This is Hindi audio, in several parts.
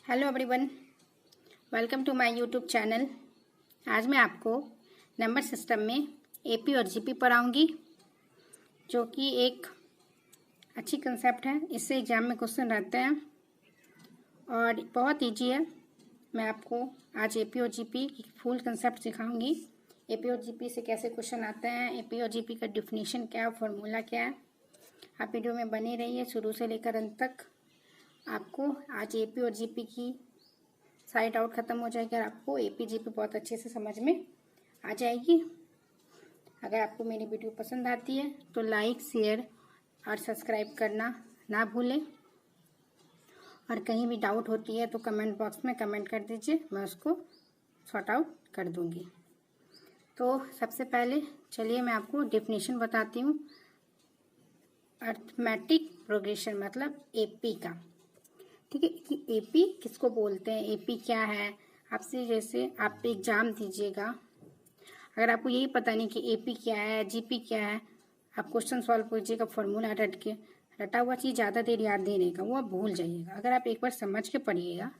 Hello everyone, welcome to my YouTube channel. आज मैं आपको नंबर सिस्टम में एपी और जीपी पढ़ाऊंगी, जो कि एक अच्छी कंसेप्ट है। इससे एग्जाम में क्वेश्चन रहते हैं और बहुत इजी है। मैं आपको आज एपी और जीपी की फुल कंसेप्ट सिखाऊंगी। एपी और जीपी से कैसे क्वेश्चन आते हैं, एपी और जीपी का डिफिनीशन क्या है, फॉर्मूला क्या है। आप वीडियो में बने रहिए शुरू से लेकर अंत तक। आपको आज एपी और जीपी की सारी डाउट खत्म हो जाएगी और आपको एपी जीपी बहुत अच्छे से समझ में आ जाएगी। अगर आपको मेरी वीडियो पसंद आती है तो लाइक, शेयर और सब्सक्राइब करना ना भूलें। और कहीं भी डाउट होती है तो कमेंट बॉक्स में कमेंट कर दीजिए, मैं उसको सॉर्ट आउट कर दूंगी। तो सबसे पहले चलिए मैं आपको डेफिनेशन बताती हूँ। अरिथमेटिक प्रोग्रेशन मतलब एपी का, ठीक है, कि एपी किसको बोलते हैं, एपी क्या है। आपसे जैसे आप एग्जाम दीजिएगा, अगर आपको यही पता नहीं कि एपी क्या है, जीपी क्या है, आप क्वेश्चन सॉल्व कीजिएगा फॉर्मूला रट के, रटा हुआ चीज़ ज़्यादा देर याद नहीं रहेगा, वो आप भूल जाइएगा। अगर आप एक बार समझ के पढ़िएगा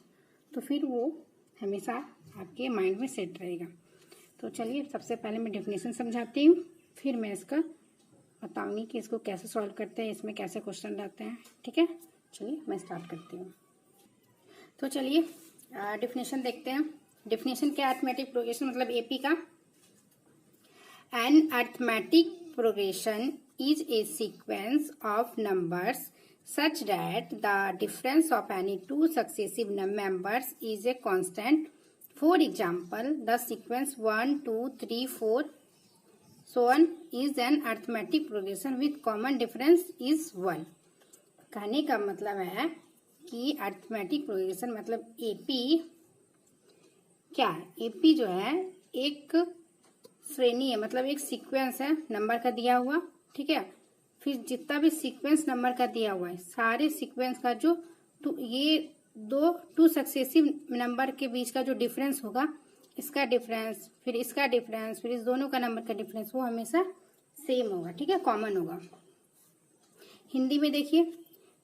तो फिर वो हमेशा आपके माइंड में सेट रहेगा। तो चलिए सबसे पहले मैं डेफिनेशन समझाती हूँ, फिर मैं इसका बताऊंगी कि इसको कैसे सॉल्व करते हैं, इसमें कैसे क्वेश्चन रहते हैं। ठीक है, चलिए मैं स्टार्ट करती हूँ। तो चलिए डेफिनेशन देखते हैं। डेफिनेशन क्या है, अरिथमेटिक प्रोग्रेशन मतलब एपी का। An arithmetic progression is a sequence of numbers such that the difference of any two successive members is a constant. For example, the sequence 1, 2, 3, 4 so on is an arithmetic progression with common difference is 1. कहने का मतलब है कि अरिथमेटिक प्रोग्रेशन मतलब एपी क्या है। एपी जो है एक श्रेणी है, मतलब एक सीक्वेंस है नंबर का दिया हुआ, ठीक है। फिर जितना भी सीक्वेंस नंबर का दिया हुआ है, सारे सीक्वेंस का जो ये टू सक्सेसिव नंबर के बीच का जो डिफरेंस होगा, इसका डिफरेंस, फिर इसका डिफरेंस, फिर इस दोनों का नंबर का डिफरेंस, वो हमेशा सेम होगा, ठीक है, कॉमन होगा। हिंदी में देखिए,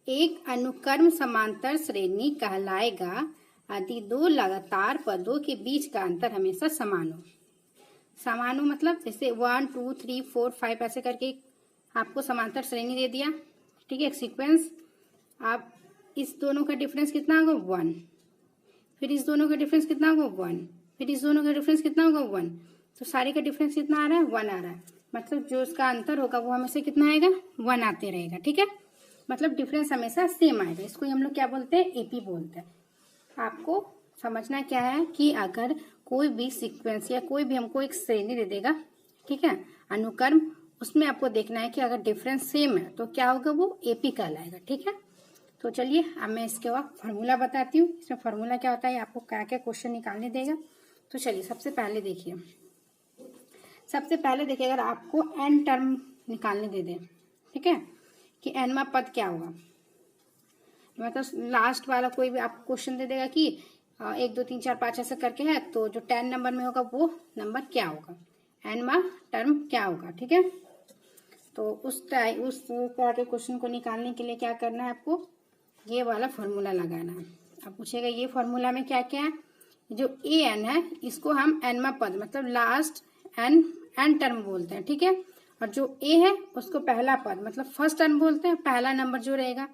एक अनुक्रम समांतर श्रेणी कहलाएगा यदि दो लगातार पदों के बीच का अंतर हमेशा समान हो। समान हो मतलब जैसे 1, 2, 3, 4, 5 ऐसे करके आपको समांतर श्रेणी दे दिया, ठीक है, एक सीक्वेंस। आप इस दोनों का डिफरेंस कितना होगा 1, फिर इस दोनों का डिफरेंस कितना होगा 1, फिर इस दोनों का डिफरेंस कितना होगा 1, तो सारे का डिफरेंस कितना आ रहा है 1 आ रहा है। मतलब जो इसका अंतर होगा वो हमेशा कितना आएगा 1 आते रहेगा, ठीक है, मतलब डिफरेंस हमेशा सेम आएगा। इसको हम लोग क्या बोलते हैं, एपी बोलते हैं। आपको समझना क्या है कि अगर कोई भी सीक्वेंस या कोई भी हमको एक श्रेणी दे देगा, ठीक है, अनुक्रम, उसमें आपको देखना है कि अगर डिफरेंस सेम है तो क्या होगा, वो एपी कहलाएगा, ठीक है। तो चलिए अब मैं इसके बाद फॉर्मूला बताती हूँ। इसमें फॉर्मूला क्या होता है, आपको क्या क्या क्वेश्चन निकालने देगा। तो चलिए सबसे पहले देखिए, अगर आपको एन टर्म निकालने दे दे, ठीक है, कि एनवा पद क्या होगा, मतलब लास्ट वाला कोई भी आपको क्वेश्चन दे देगा कि 1, 2, 3, 4, 5 ऐसा करके है, तो जो 10 नंबर में होगा वो नंबर क्या होगा, एनवा टर्म क्या होगा, ठीक है। तो उस तरह के क्वेश्चन को निकालने के लिए क्या करना है, आपको ये वाला फॉर्मूला लगाना है। अब पूछेगा ये फॉर्मूला में क्या क्या है, जो ए एन है इसको हम एनवा पद मतलब लास्ट एन टर्म बोलते हैं, ठीक है। और जो ए है उसको पहला पद मतलब फर्स्ट टर्म बोलते हैं, पहला नंबर जो रहेगा।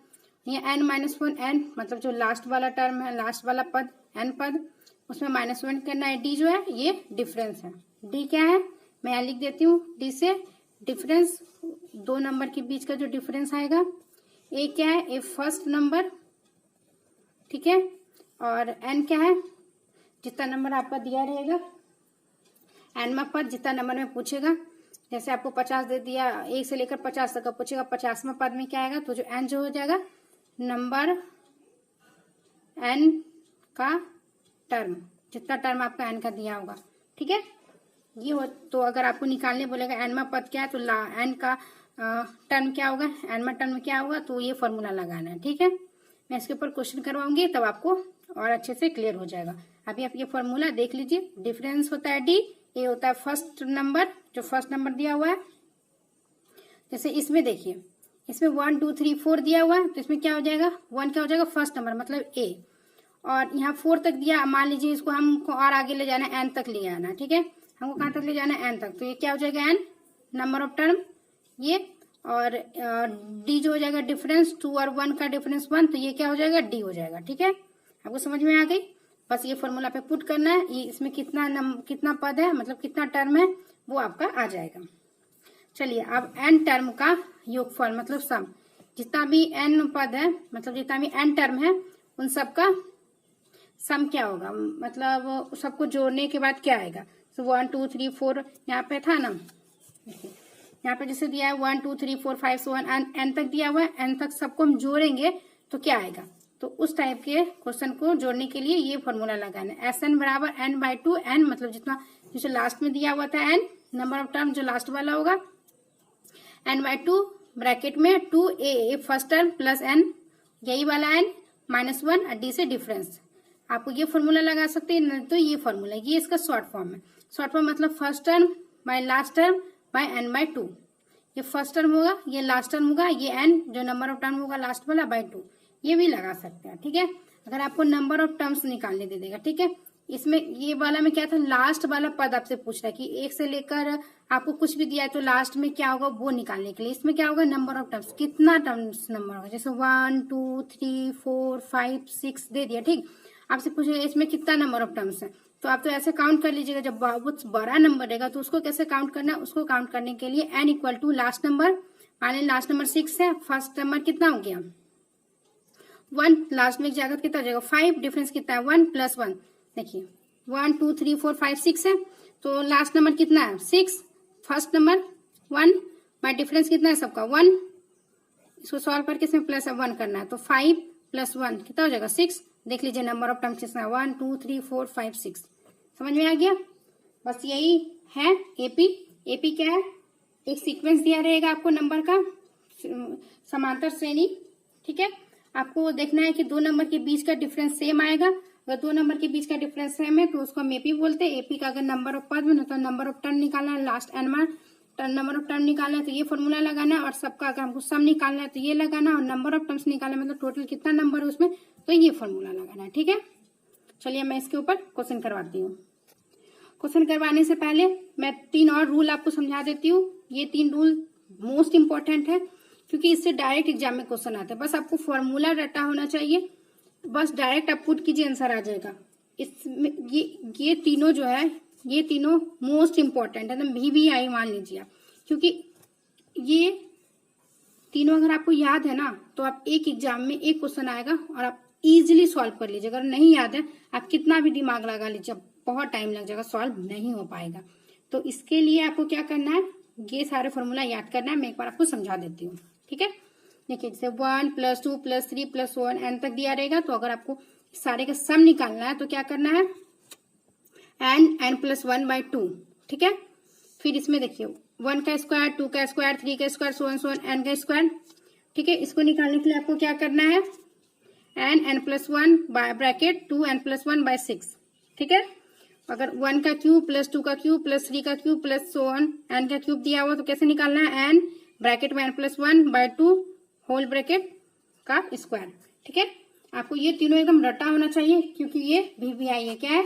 ये n-1 एन मतलब जो लास्ट वाला टर्म है, लास्ट वाला पद एन पद, उसमें -1 करना है। डी जो है ये डिफरेंस है। डी क्या है, मैं यहाँ लिख देती हूँ, डी से डिफरेंस, दो नंबर के बीच का जो डिफरेंस आएगा। ए क्या है, ए फर्स्ट नंबर, ठीक है। और एन क्या है, जितना नंबर आपका दिया रहेगा, एनवा पद जितना नंबर में पूछेगा। जैसे आपको 50 दे दिया, 1 से लेकर 50 तक का पूछेगा, 50वां पद में क्या आएगा, तो जो एन जो हो जाएगा नंबर एन का टर्म, जितना टर्म आपका एन का दिया होगा, ठीक है। ये हो, तो अगर आपको निकालने बोलेगा एनवा पद क्या है, तो एन का टर्म क्या होगा, एनवा टर्म क्या होगा, तो ये फॉर्मूला लगाना है, ठीक है। मैं इसके ऊपर क्वेश्चन करवाऊंगी तब आपको और अच्छे से क्लियर हो जाएगा। अभी आप ये फॉर्मूला देख लीजिए। डिफरेंस होता है डी, ए होता है फर्स्ट नंबर, जो फर्स्ट नंबर दिया हुआ है। जैसे इसमें देखिए, इसमें 1, 2, 3, 4 दिया हुआ है, तो इसमें क्या हो जाएगा, 1 क्या हो जाएगा फर्स्ट नंबर मतलब ए, और यहाँ 4 तक दिया, मान लीजिए इसको हमको और आगे ले जाना है, n तक ले जाना, ठीक है, हमको कहाँ तक ले जाना है, n तक, तो ये क्या हो जाएगा n नंबर ऑफ टर्म ये, और d जो हो जाएगा डिफरेंस 2 और 1 का डिफरेंस 1, तो ये क्या हो जाएगा d हो जाएगा, ठीक है, आपको समझ में आ गई। बस ये फॉर्मूला पे पुट करना है, ये इसमें कितना पद है, मतलब कितना टर्म है वो आपका आ जाएगा। चलिए अब n टर्म का योगफल मतलब सम, जितना भी n पद है मतलब जितना भी n टर्म है उन सब का सम क्या होगा, मतलब सबको जोड़ने के बाद क्या आएगा। तो 1 2 3 4 यहाँ पे था ना, यहाँ पे जैसे दिया है 1 2 3 4 5 so n तक दिया हुआ है, n तक सबको हम जोड़ेंगे तो क्या आएगा। तो उस टाइप के क्वेश्चन को जोड़ने के लिए ये फॉर्मूला लगाना है, Sn बराबर n/2, n मतलब जितना जैसे लास्ट में दिया हुआ था n नंबर ऑफ टर्म जो लास्ट वाला होगा, n/2 ब्रैकेट में 2a first term plus n यही वाला n -1 और d से डिफरेंस। आपको ये फॉर्मूला लगा सकते हैं, नहीं तो ये फॉर्मूला, ये इसका शॉर्ट फॉर्म है। शॉर्ट फॉर्म मतलब first term by last term by n/2, ये फर्स्ट टर्म होगा, ये लास्ट टर्म होगा, ये n जो नंबर ऑफ टर्म होगा लास्ट वाला बाय 2, ये भी लगा सकते हैं, ठीक है। अगर आपको नंबर ऑफ टर्म्स निकालने दे देगा, ठीक है, इसमें ये वाला में क्या था, लास्ट वाला पद आपसे पूछ रहा है कि 1 से लेकर आपको कुछ भी दिया है तो लास्ट में क्या होगा वो निकालने के लिए। इसमें क्या होगा, नंबर ऑफ टर्म्स, कितना टर्म्स नंबर होगा, जैसे 1 2 3 4 5 6 दे दिया, ठीक। आपसे पूछेगा इसमें कितना नंबर ऑफ टर्म्स है, तो आप तो ऐसे काउंट कर लीजिएगा। जब बहुत बड़ा नंबर रहेगा तो उसको कैसे काउंट करना है, उसको काउंट करने के लिए n equal to last number, माने लास्ट नंबर 6 है, फर्स्ट नंबर कितना हो गया 1, लास्ट में जाकर कितना हो जाएगा 5, डिफरेंस कितना है 1 + 1, देखिए 1 2 3 4 5 6 है, तो लास्ट नंबर कितना है 6, फर्स्ट नंबर 1 बाय डिफरेंस कितना है सबका 1, इसको सॉल्व करके इसमें प्लस 1 करना है, तो 5 + 1 कितना हो जाएगा 6। देख लीजिए नंबर ऑफ टर्म्स कितना है 1 2 3 4 5 6, समझ में आ गया। बस यही है एपी। एपी क्या है, एक सीक्वेंस दिया रहेगा आपको नंबर का, समांतर श्रेणी, ठीक है। आपको देखना है कि 2 नंबर के बीच का डिफरेंस सेम आएगा, अगर 2 नंबर के बीच का डिफरेंस सेम है तो उसको हम एपी बोलते हैं। एपी का अगर नंबर ऑफ पद में तो नंबर ऑफ टर्म निकालना है, लास्ट n मार नंबर ऑफ टर्म निकालना है तो ये फॉर्मूला लगाना है, और सबका अगर हमको सम निकालना है तो ये लगाना है, और नंबर ऑफ टर्म्स निकालना है मतलब टोटल कितना नंबर है उसमें, तो ये फॉर्मूला लगाना है, ठीक है। चलिए मैं इसके ऊपर क्वेश्चन करवाती हूँ। क्वेश्चन करवाने से पहले मैं 3 और रूल आपको समझा देती हूँ। ये 3 रूल मोस्ट इंपॉर्टेंट है क्योंकि इससे डायरेक्ट एग्जाम में क्वेश्चन आते हैं। बस आपको फॉर्मूला रटा होना चाहिए, बस डायरेक्ट आप पुट कीजिए आंसर आ जाएगा। इसमें ये तीनों जो है, ये तीनों मोस्ट इंपॉर्टेंट है, तो VBI मान लीजिए आप, क्योंकि ये तीनों अगर आपको याद है ना तो आप एक एग्जाम में एक क्वेश्चन आएगा और आप इजीली सॉल्व कर लीजिए। अगर नहीं याद है आप कितना भी दिमाग लगा लीजिए, बहुत टाइम लग जाएगा, सॉल्व नहीं हो पाएगा। तो इसके लिए आपको क्या करना है, ये सारे फॉर्मूला याद करना है। मैं एक बार आपको समझा देती हूँ, ठीक है। देखिए जैसे 1 + 2 + 3 + 1 n तक दिया रहेगा, तो अगर आपको सारे का सम निकालना है तो क्या करना है, n + 1/2, ठीक है। फिर इसमें देखिए 1 का स्क्वायर, 2 का स्क्वायर, 3 का स्क्वायर, so on n का स्क्वायर, ठीक है। इसको निकालने के लिए आपको क्या करना है, n + 1 ब्रैकेट 2n + 1/6, ठीक है। अगर 1 का क्यूब प्लस 2 का क्यूब प्लस 3 का cube plus so on n का क्यूब दिया हुआ, तो कैसे निकालना है, n ब्रैकेट में n + 1/2 होल ब्रैकेट का स्क्वायर, ठीक है। आपको ये तीनों एकदम रटा होना चाहिए क्योंकि ये VBI है। क्या है,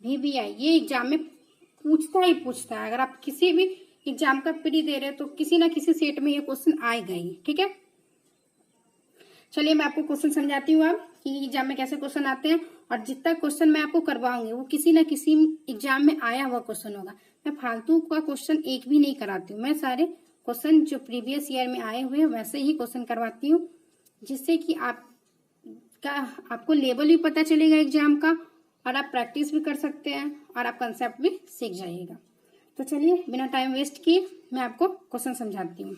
VBI, ये एग्जाम में पूछता है। अगर आप किसी भी एग्जाम का प्री दे रहे हैं तो किसी ना किसी सेट में ये क्वेश्चन आएगा ही, ठीक है। चलिए मैं आपको क्वेश्चन समझाती हूँ अब कि एग्जाम में कैसे क्वेश्चन आते हैं, और जितना क्वेश्चन मैं आपको करवाऊंगी वो किसी ना किसी एग्जाम में आया हुआ क्वेश्चन होगा। मैं फालतू का क्वेश्चन एक भी नहीं कराती हूँ, मैं सारे क्वेश्चन जो प्रीवियस ईयर में आए हुए हैं वैसे ही क्वेश्चन करवाती हूँ, जिससे कि आपको लेवल भी पता चलेगा एग्जाम का, और आप प्रैक्टिस भी कर सकते हैं और आप कंसेप्ट भी सीख जाइएगा। तो चलिए बिना टाइम वेस्ट किए मैं आपको क्वेश्चन समझाती हूँ।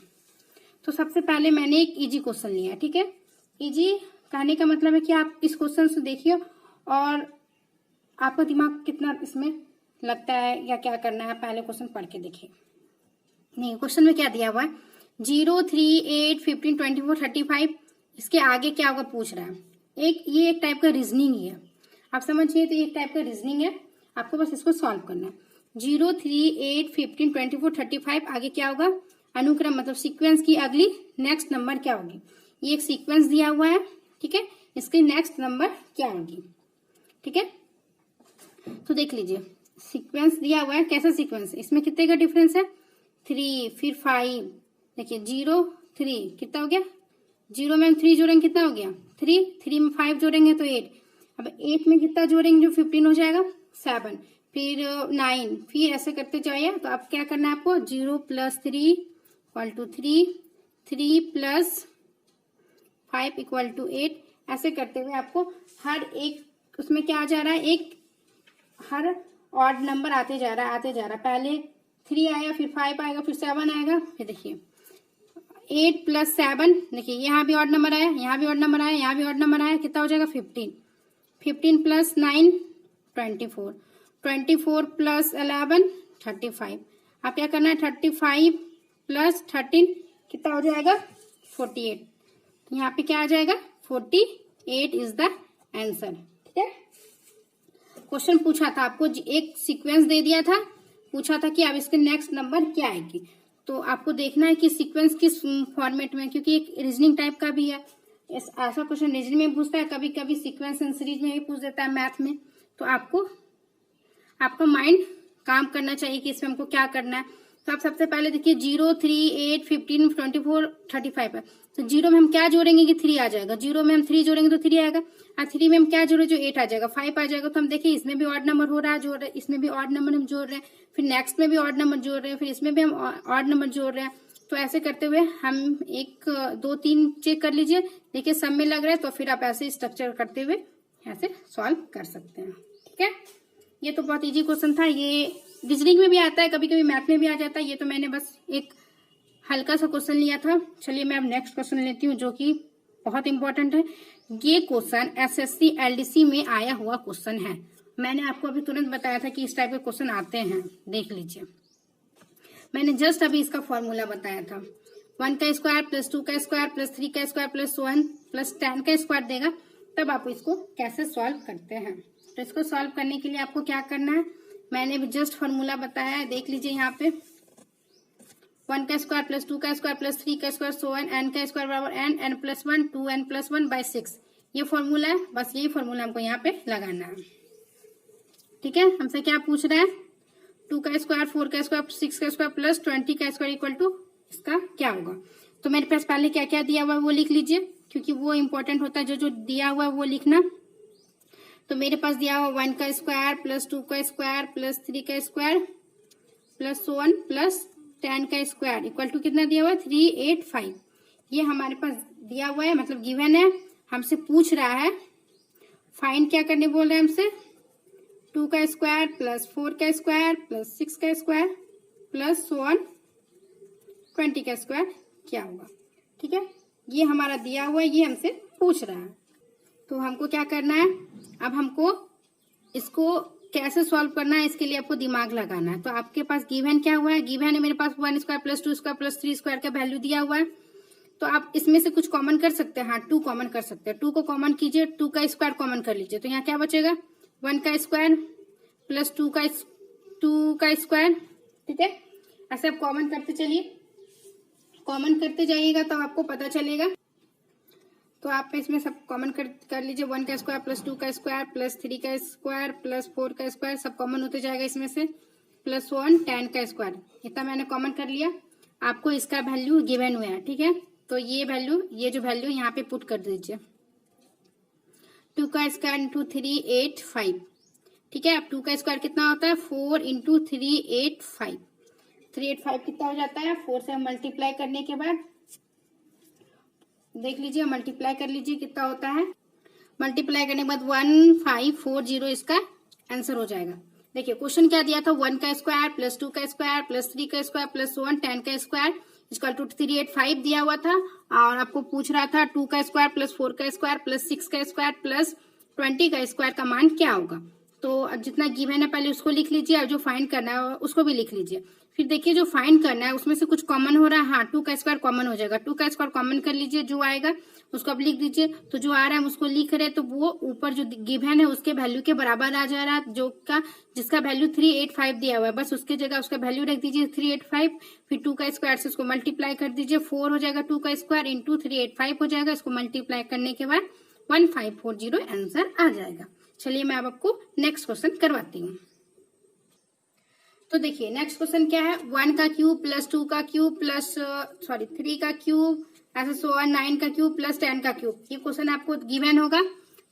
तो सबसे पहले मैंने एक इजी क्वेश्चन लिया, ठीक है। इजी कहने का मतलब है कि आप इस क्वेश्चन से देखिए और आपका दिमाग कितना इसमें लगता है या क्या करना है, पहले क्वेश्चन पढ़ के देखिए। नहीं, क्वेश्चन में क्या दिया हुआ है, 0 3 8 15 24 35, इसके आगे क्या होगा पूछ रहा है। ये एक टाइप का रीजनिंग ही है, आप समझिए। तो एक टाइप का रीजनिंग है, आपको बस इसको सॉल्व करना है। 0 3 8 15 24 35, आगे क्या होगा, अनुक्रम मतलब सीक्वेंस की अगली नेक्स्ट नंबर क्या होगी। ये एक सीक्वेंस दिया हुआ है, ठीक है, इसकी नेक्स्ट नंबर क्या होगी। ठीक है, तो देख लीजिए सीक्वेंस दिया हुआ है, कैसा सीक्वेंस, इसमें कितने का डिफरेंस है 3, फिर 5, देखिए 0 3 कितना हो गया, 0 में हम 3 जोड़ेंगे कितना हो गया 3, 3 में 5 जोड़ेंगे तो 8, अब 8 में कितना जोड़ेंगे जो 15 हो जाएगा 7, फिर 9, फिर ऐसे करते जाइए। तो अब क्या करना है आपको 0 + 3 = 3, 3 + 5 = 8, ऐसे करते हुए आपको हर एक उसमें क्या आ जा रहा है, एक हर ऑड नंबर आते जा रहा है, पहले 3 आएगा, फिर 5 आएगा, फिर 7 आएगा, फिर देखिए 8 + 7, देखिए यहाँ भी ऑड नंबर आया, यहाँ भी ऑड नंबर आया, यहाँ भी ऑड नंबर आया, कितना हो जाएगा 15, 15 + 9 24, 24 + 11 35, आप क्या करना है 35 + 13 कितना हो जाएगा 48, तो यहाँ पे क्या आ जाएगा 48 इज द आंसर। ठीक है, क्वेश्चन पूछा था आपको, एक सीक्वेंस दे दिया था, पूछा था कि अब इसके नेक्स्ट नंबर क्या आएगी, तो आपको देखना है कि सीक्वेंस किस फॉर्मेट में, क्योंकि एक रीजनिंग टाइप का भी है, ऐसा क्वेश्चन रीजनिंग में पूछता है, कभी कभी सीक्वेंस एंड सीरीज में भी पूछ देता है मैथ में, तो आपको आपका माइंड काम करना चाहिए कि इसमें हमको क्या करना है। तो आप सबसे पहले देखिए 0 3 8 15 24 35 है, तो 0 में हम क्या जोड़ेंगे कि 3 आ जाएगा, 0 में हम 3 जोड़ेंगे तो 3 आएगा, और 3 में हम क्या जोड़े जो 8 आ जाएगा, 5 आ जाएगा, तो हम देखिए इसमें भी ऑड नंबर हो रहा है जोड़ रहे हैं, इसमें भी ऑड नंबर हम जोड़ रहे हैं, फिर नेक्स्ट में भी ऑड नंबर जोड़ रहे हैं, फिर इसमें भी हम ऑड नंबर जोड़ रहे हैं, तो ऐसे करते हुए हम 1 2 3 चेक कर लीजिए, देखिए सब में लग रहा है, तो फिर आप ऐसे स्ट्रक्चर करते हुए ऐसे सॉल्व कर सकते हैं। ठीक है, ये तो बहुत इजी क्वेश्चन था, ये रीजनिंग में भी आता है, कभी कभी मैथ में भी आ जाता है, ये तो मैंने बस एक हल्का सा क्वेश्चन लिया था। चलिए मैं अब नेक्स्ट क्वेश्चन लेती हूँ जो कि बहुत इंपॉर्टेंट है। ये क्वेश्चन एसएससी एलडीसी में आया हुआ क्वेश्चन है, मैंने आपको अभी तुरंत बताया था कि इस टाइप के क्वेश्चन आते हैं, देख लीजिए मैंने जस्ट अभी इसका फॉर्मूला बताया था, 1 का स्क्वायर + 2 का स्क्वायर + 3 का स्क्वायर + 1 + 10 का स्क्वायर देगा, तब आप इसको कैसे सॉल्व करते हैं। तो इसको सॉल्व करने के लिए आपको क्या करना है, मैंने भी जस्ट फॉर्मूला बताया है, देख लीजिए यहाँ पे 1 का स्क्वायर + 2 का स्क्वायर + 3 का स्क्वायर सो n का स्क्वायर बराबर n, n + 1 2n + 1/6, ये फॉर्मूला है, बस यही फॉर्मूला हमको यहाँ पे लगाना है। ठीक है, हमसे क्या पूछ रहा है 2 का स्क्वायर 4 का स्क्वायर 6 का स्क्वायर + 20 का स्क्वायर = इसका क्या होगा। तो मेरे पास पहले क्या क्या दिया हुआ है वो लिख लीजिए, क्योंकि वो इंपॉर्टेंट होता है, जो दिया हुआ है वो लिखना। तो मेरे पास दिया हुआ 1 का स्क्वायर + 2 का स्क्वायर + 3 का स्क्वायर + 1 + 10 का स्क्वायर = कितना दिया हुआ है 385, ये हमारे पास दिया हुआ है, मतलब गिवन है, हमसे पूछ रहा है फाइंड क्या करने बोल रहा है हमसे, 2 का स्क्वायर + 4 का स्क्वायर + 6 का स्क्वायर + 20 का स्क्वायर क्या होगा। ठीक है, ये हमारा दिया हुआ है, ये हमसे पूछ रहा है, तो हमको क्या करना है, अब हमको इसको कैसे सॉल्व करना है, इसके लिए आपको दिमाग लगाना है। तो आपके पास गिवन क्या हुआ है, गिवन है मेरे पास 1 स्क्वायर + 2 स्क्वायर + 3 स्क्वायर का वैल्यू दिया हुआ है, तो आप इसमें से कुछ कॉमन कर सकते हैं, हाँ 2 कॉमन कर सकते हैं, 2 को कॉमन कीजिए, 2 का स्क्वायर कॉमन कर लीजिए, तो यहाँ क्या बचेगा 1 का स्क्वायर + 2 का स्क्वायर। ठीक है, ऐसे आप कॉमन करते चलिए, कॉमन करते जाइएगा तो आपको पता चलेगा। तो आप इसमें सब कॉमन कर लीजिए, 1 का स्क्वायर + 2 का स्क्वायर + 3 का स्क्वायर + 4 का स्क्वायर, सब कॉमन होते जाएगा इसमें से, + 1 10 का स्क्वायर, इतना मैंने कॉमन कर लिया। आपको इसका वैल्यू गिवन हुआ है, ठीक है, तो ये जो वैल्यू यहाँ पे पुट कर दीजिए, 2 का स्क्वायर × 385। ठीक है, अब 2 का स्क्वायर कितना होता है 4 × 385, 385 कितना हो जाता है, 4 से मल्टीप्लाई करने के बाद देख लीजिए, मल्टीप्लाई कर लीजिए कितना होता है, मल्टीप्लाई करने के बाद 1540 इसका आंसर हो जाएगा। देखिए क्वेश्चन क्या दिया था, 1 का स्क्वायर + 2 का स्क्वायर + 3 का स्क्वायर + 1 10 का स्क्वायर = 385 दिया हुआ था, और आपको पूछ रहा था 2 का स्क्वायर + 4 का स्क्वायर + 6 का स्क्वायर + 20 का स्क्वायर का मान क्या होगा। तो अब जितना गिवन है पहले उसको लिख लीजिए, और जो फाइंड करना है उसको भी लिख लीजिए। फिर देखिए जो फाइंड करना है उसमें से कुछ कॉमन हो रहा है, हाँ 2 का स्क्वायर कॉमन हो जाएगा, 2 का स्क्वायर कॉमन कर लीजिए, जो आएगा उसको आप लिख दीजिए। तो जो आ रहा है हम उसको लिख रहे हैं, तो वो ऊपर जो गिवन है उसके वैल्यू के बराबर आ जा रहा है, जिसका वैल्यू 385 दिया हुआ है, बस उसके जगह उसका वैल्यू रख दीजिए 385, फिर 2 का स्क्वायर से उसको मल्टीप्लाई कर दीजिए, 4 हो जाएगा 2 का स्क्वायर × 385 हो जाएगा, इसको मल्टीप्लाई करने के बाद 1540 आंसर आ जाएगा। चलिए मैं अब आपको नेक्स्ट क्वेश्चन करवाती हूँ। तो देखिए नेक्स्ट क्वेश्चन क्या है, 1 का क्यूब प्लस 2 का क्यूब प्लस 3 का क्यूब ऐसे 9 का क्यूब प्लस 10 का क्यूब। ये क्वेश्चन आपको गिवन होगा,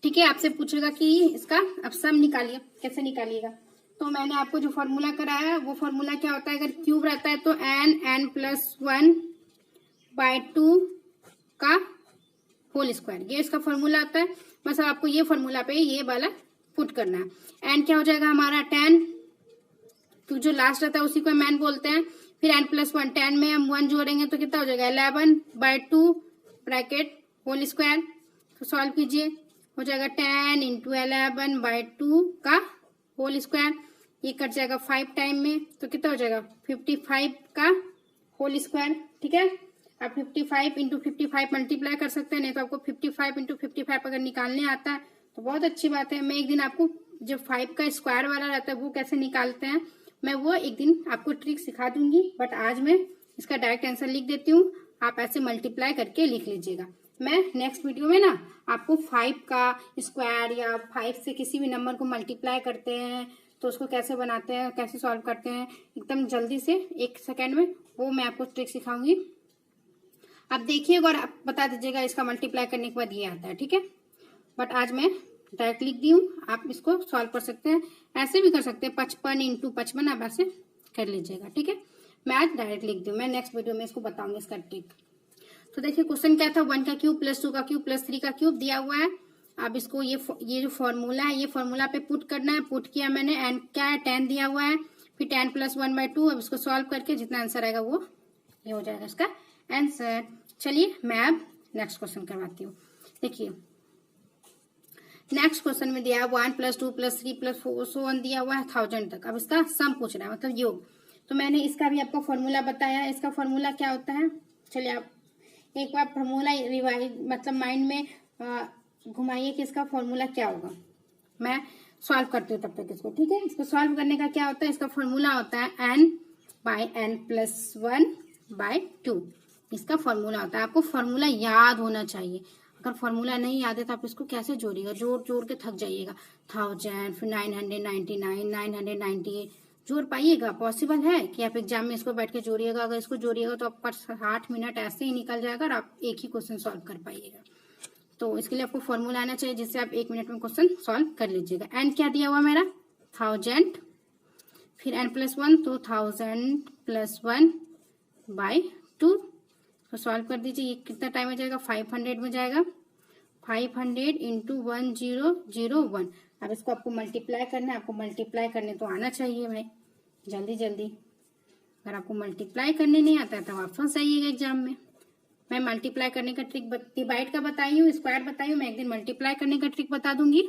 ठीक है। आपसे पूछेगा कि इसका अब सम निकालिए, कैसे निकालिएगा। तो मैंने आपको जो फॉर्मूला कराया है वो फॉर्मूला क्या होता है, अगर क्यूब रहता है तो n प्लस 1/2 का होल स्क्वायर, ये इसका फॉर्मूला आता है। बस आपको ये फॉर्मूला पे ये वाला पुट करना है। n क्या हो जाएगा हमारा 10, तो जो लास्ट रहता है उसी को m बोलते हैं। फिर n प्लस 1, 10 में हम 1 जोड़ेंगे तो कितना हो जाएगा 11/2 ब्रैकेट होल स्क्वायर। तो सॉल्व कीजिए, हो जाएगा 10 इंटू 11/2 का होल स्क्वायर। ये कट जाएगा 5 टाइम में, तो कितना हो जाएगा 55 का होल स्क्वायर, ठीक है। आप 55 इंटू 55 मल्टीप्लाई कर सकते हैं, नहीं तो आपको 55 इंटू 55 अगर निकालने आता है तो बहुत अच्छी बात है। मैं एक दिन आपको जो 5 का स्क्वायर वाला रहता है वो कैसे निकालते हैं, मैं वो एक दिन आपको ट्रिक सिखा दूंगी। बट आज मैं इसका डायरेक्ट आंसर लिख देती हूँ, आप ऐसे मल्टीप्लाई करके लिख लीजिएगा। मैं नेक्स्ट वीडियो में ना आपको 5 का स्क्वायर या 5 से किसी भी नंबर को मल्टीप्लाई करते हैं तो उसको कैसे बनाते हैं, कैसे सॉल्व करते हैं, एकदम जल्दी से 1 सेकेंड में वो मैं आपको ट्रिक सिखाऊंगी। आप देखिएगा और आप बता दीजिएगा इसका मल्टीप्लाई करने के बाद ये आता है, ठीक है। बट आज मैं डायरेक्ट लिख दी हूँ, आप इसको सॉल्व कर सकते हैं, ऐसे भी कर सकते हैं 55 इंटू 55, आप ऐसे कर लीजिएगा, ठीक है। मैं आज डायरेक्ट लिख दी हूँ, मैं नेक्स्ट वीडियो में इसको बताऊंगी इसका ट्रिक। तो देखिए क्वेश्चन क्या था, 1 का क्यूब प्लस 2 का क्यूब प्लस 3 का क्यूब दिया हुआ है। अब इसको ये जो फॉर्मूला है ये फॉर्मूला पे पुट करना है। पुट किया मैंने, एन क्या है 10 दिया हुआ है, फिर 10 प्लस 1/2। अब इसको सॉल्व करके जितना आंसर आएगा वो ये हो जाएगा इसका आंसर। चलिए मैं अब नेक्स्ट क्वेश्चन करवाती हूँ। देखिए नेक्स्ट क्वेश्चन में दिया है 1 plus 2 plus 3 plus 4 so on दिया हुआ है 1000 तक। अब इसका सम पूछ रहा है, मतलब योग। तो मैंने इसका भी आपको फॉर्मूला बताया है। इसका फॉर्मूला क्या होता है, चलिए आप एक बार फॉर्मूला रिवाइज मतलब माइंड में घुमाइए कि इसका फॉर्मूला क्या होगा। मैं सॉल्व करती हूँ तब तक इसको, ठीक है। इसको सॉल्व करने का क्या होता है, इसका फॉर्मूला होता है n/n+1/2। इसका फॉर्मूला होता है, आपको फॉर्मूला याद होना चाहिए। अगर फॉर्मूला नहीं याद है तो आप इसको कैसे जोड़िएगा, जोड़ जोड़ के थक जाइएगा। 1000 फिर 999 998 जोड़ पाइएगा, पॉसिबल है कि आप एग्जाम में इसको बैठ के जोड़िएगा। अगर इसको जोड़िएगा तो आपका 60 मिनट ऐसे ही निकल जाएगा और आप एक ही क्वेश्चन सॉल्व कर पाइएगा। तो इसके लिए आपको फॉर्मूला आना चाहिए जिससे आप 1 मिनट में क्वेश्चन सॉल्व कर लीजिएगा। एन क्या दिया हुआ मेरा 1000, फिर n+1 तो 1000 + 1/2। तो सॉल्व कर दीजिए, ये कितना टाइम में जाएगा 500 में जाएगा। 500 इंटू 1001। अब इसको आपको मल्टीप्लाई करना है, आपको मल्टीप्लाई करने तो आना चाहिए भाई, जल्दी जल्दी। अगर आपको मल्टीप्लाई करने नहीं आता है तो आप फंस जाइएगा एग्जाम में। मैं मल्टीप्लाई करने का ट्रिक डिवाइड का बताई हूँ, स्क्वायर बताई हूँ, मैं एक दिन मल्टीप्लाई करने का ट्रिक बता दूंगी,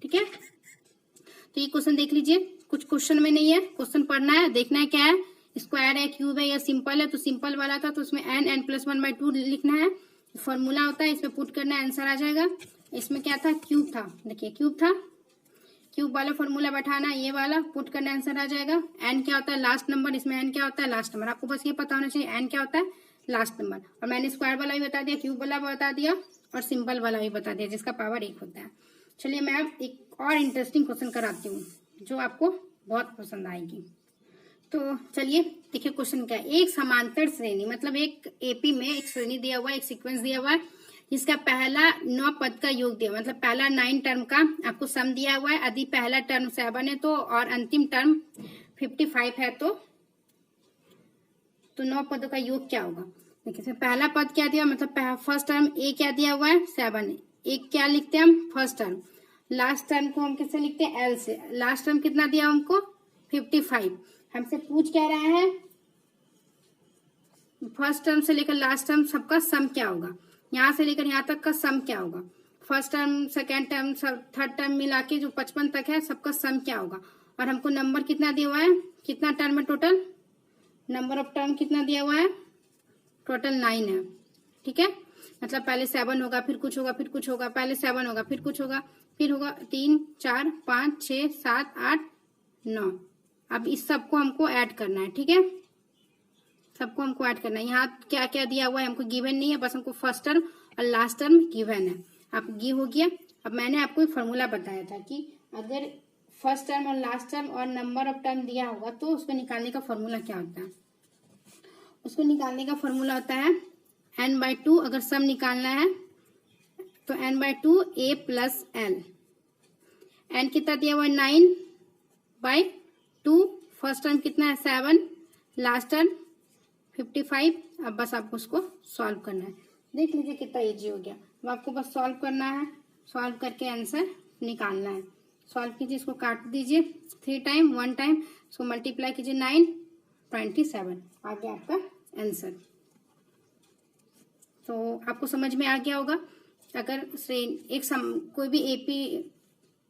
ठीक है। तो ये क्वेश्चन देख लीजिए, कुछ क्वेश्चन में नहीं है, क्वेश्चन पढ़ना है, देखना है क्या है, स्क्वायर है, क्यूब है या सिंपल है। तो सिंपल वाला था तो उसमें n+1/2 लिखना है, फॉर्मूला होता है, इसमें पुट करना है, आंसर आ जाएगा। इसमें क्या था, क्यूब था, देखिए क्यूब था, क्यूब वाला फॉर्मूला बैठाना, ये वाला पुट करना, आंसर आ जाएगा। एन क्या होता है लास्ट नंबर, इसमें एन क्या होता है लास्ट नंबर, आपको बस ये पता होना चाहिए एन क्या होता है लास्ट नंबर। और मैंने स्क्वायर वाला भी बता दिया, क्यूब वाला बता दिया और सिंपल वाला भी बता दिया जिसका पावर 1 होता है। चलिए मैं अब एक और इंटरेस्टिंग क्वेश्चन कराती हूँ जो आपको बहुत पसंद आएगी। तो चलिए देखिए क्वेश्चन क्या है, एक समांतर श्रेणी मतलब एक एपी में एक श्रेणी दिया हुआ है, एक सीक्वेंस दिया हुआ है जिसका पहला 9 पद का योग दिया, मतलब पहला 9 टर्म का आपको सम दिया हुआ है। यदि पहला टर्म 7 है तो और अंतिम टर्म 55 है तो 9 पदों का योग क्या होगा। देखिए पहला पद क्या दिया, मतलब फर्स्ट टर्म ए क्या दिया हुआ है 7, एक क्या लिखते हैं हम फर्स्ट टर्म, लास्ट टर्म को हम किससे लिखते हैं एल से। लास्ट टर्म कितना दिया हमको 55, हमसे पूछ क्या रहा है फर्स्ट टर्म से लेकर लास्ट टर्म सबका सम क्या होगा, यहाँ से लेकर यहाँ तक का सम क्या होगा। First term second term third term मिला के जो 55 तक है सबका सम क्या होगा। और हमको नंबर कितना दिया हुआ है, कितना टर्म है टोटल, नंबर ऑफ टर्म कितना दिया हुआ है टोटल 9 है, ठीक है। मतलब पहले 7 होगा फिर कुछ होगा फिर कुछ होगा, पहले 7 होगा फिर कुछ होगा फिर होगा 3 4 5 6 7 8 9। अब इस सबको हमको ऐड करना है, ठीक है, सबको हमको ऐड करना है। यहाँ क्या क्या दिया हुआ है हमको गिवन नहीं है, बस हमको फर्स्ट टर्म और लास्ट टर्म गिवन है। अब ये हो गया, अब मैंने आपको एक फॉर्मूला बताया था कि अगर फर्स्ट टर्म और लास्ट टर्म और नंबर ऑफ टर्म दिया होगा तो उसको निकालने का फॉर्मूला क्या होता है। उसको निकालने का फॉर्मूला होता है n/2। अगर सम निकालना है तो n/2 a plus l। n कितना दिया हुआ है 9/2। फर्स्ट टर्म कितना है 7, लास्ट टर्म 55। अब बस आपको उसको सॉल्व करना है। देख लीजिए कितना इजी हो गया। अब आपको बस सॉल्व करना है, सॉल्व करके आंसर निकालना है। सॉल्व कीजिए, इसको काट दीजिए 3 टाइम 1 टाइम, इसको मल्टीप्लाई कीजिए 9 27, आ गया आपका आंसर। तो आपको समझ में आ गया होगा। अगर एक कोई भी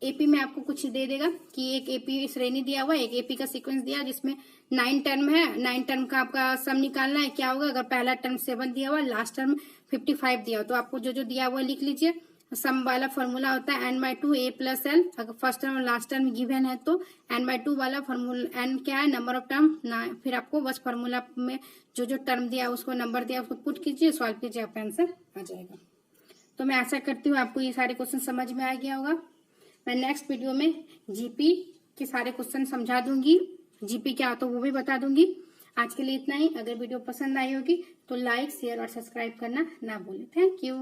एपी में आपको कुछ दे देगा कि एक एपी श्रेणी दिया हुआ, एक एपी का सीक्वेंस दिया जिसमें 9 टर्म है, 9 टर्म का आपका सम निकालना है। क्या होगा, अगर पहला टर्म 7 दिया हुआ, लास्ट टर्म 55 दिया हुआ, तो आपको जो जो दिया हुआ लिख लीजिए। सम वाला फॉर्मूला होता है n/2 a प्लस l। अगर फर्स्ट टर्म और लास्ट टर्म गिवन है तो n/2 वाला फॉर्मूला, n क्या है नंबर ऑफ टर्म ना, फिर आपको बस फॉर्मूला में जो जो टर्म दिया उसको नंबर दिया उसको पुट कीजिए, सॉल्व कीजिए, आपका आंसर आ जाएगा। तो मैं आशा करती हूँ आपको ये सारे क्वेश्चन समझ में आ गया होगा। मैं नेक्स्ट वीडियो में जीपी के सारे क्वेश्चन समझा दूंगी, जीपी क्या होता है वो भी बता दूंगी। आज के लिए इतना ही। अगर वीडियो पसंद आई होगी तो लाइक शेयर और सब्सक्राइब करना ना भूलें। Thank you.